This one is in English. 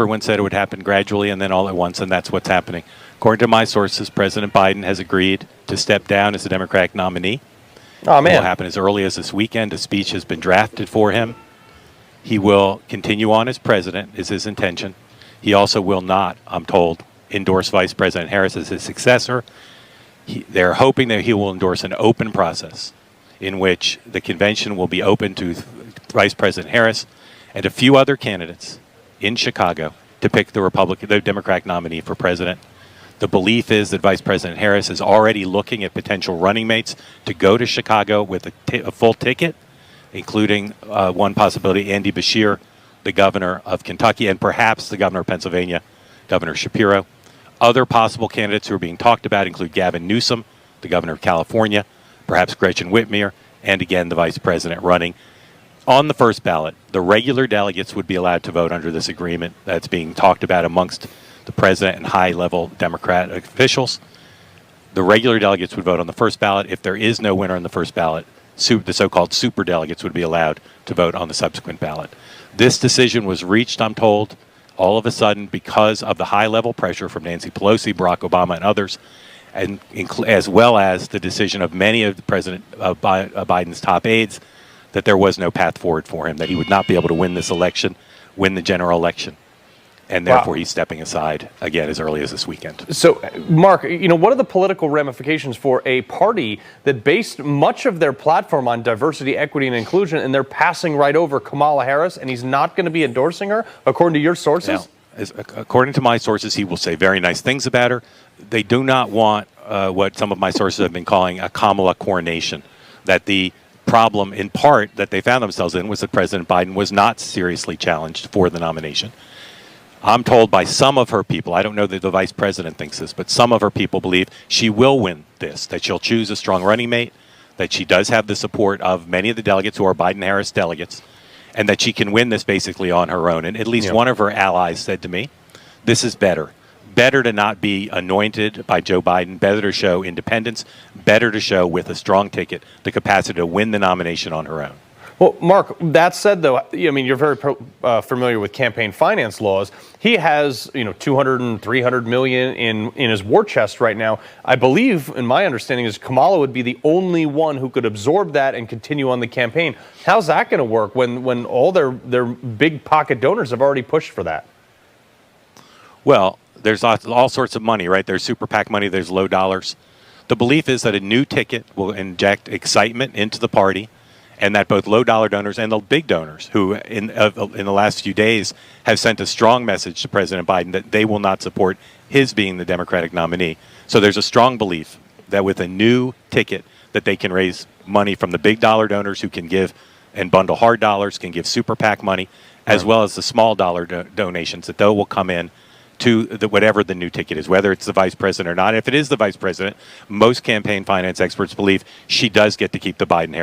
Everyone said it would happen gradually and then all at once, and that's what's happening. According to my sources, President Biden has agreed to step down as the Democratic nominee. Oh, man. It will happen as early as this weekend. A speech has been drafted for him. He will continue on as president, is his intention. He also will not, I'm told, endorse Vice President Harris as his successor. They're hoping that he will endorse an open process in which the convention will be open to Vice President Harris and a few other candidates in Chicago to pick the Democratic nominee for president. The belief is that Vice President Harris is already looking at potential running mates to go to Chicago with a full ticket, including one possibility, Andy Beshear, the governor of Kentucky, and perhaps the governor of Pennsylvania, Governor Shapiro. Other possible candidates who are being talked about include Gavin Newsom, the governor of California, perhaps Gretchen Whitmer, and again, the vice president running. On the first ballot, the regular delegates would be allowed to vote under this agreement that's being talked about amongst the president and high-level Democratic officials. The regular delegates would vote on the first ballot. If there is no winner on the first ballot, the so-called super delegates would be allowed to vote on the subsequent ballot. This decision was reached, I'm told, all of a sudden because of the high-level pressure from Nancy Pelosi, Barack Obama, and others, and as well as the decision of many of President Biden's top aides that there was no path forward for him, that he would not be able to win this election, win the general election. And therefore, he's stepping aside again as early as this weekend. So, Mark, what are the political ramifications for a party that based much of their platform on diversity, equity, and inclusion, and they're passing right over Kamala Harris, and he's not going to be endorsing her, according to your sources? Now, according to my sources, he will say very nice things about her. They do not want what some of my sources have been calling a Kamala coronation, that the problem, in part, that they found themselves in was that President Biden was not seriously challenged for the nomination. I'm told by some of her people, I don't know that the vice president thinks this, but some of her people believe she will win this, that she'll choose a strong running mate, that she does have the support of many of the delegates who are Biden-Harris delegates, and that she can win this basically on her own. And at least one of her allies said to me, this is better. Better to not be anointed by Joe Biden, better to show independence, better to show with a strong ticket the capacity to win the nomination on her own. Well, Mark, that said, though, you're very familiar with campaign finance laws. He has, 200 and 300 million in his war chest right now. I believe, in my understanding, is Kamala would be the only one who could absorb that and continue on the campaign. How's that going to work when all their big pocket donors have already pushed for that? Well, there's all sorts of money, right? There's super PAC money, there's low dollars. The belief is that a new ticket will inject excitement into the party, and that both low-dollar donors and the big donors, who in the last few days have sent a strong message to President Biden that they will not support his being the Democratic nominee. So there's a strong belief that with a new ticket that they can raise money from the big-dollar donors who can give and bundle hard dollars, can give super PAC money, as well as the small dollar donations, that they will come in to whatever the new ticket is, whether it's the vice president or not. If it is the vice president, most campaign finance experts believe she does get to keep the Biden-Harris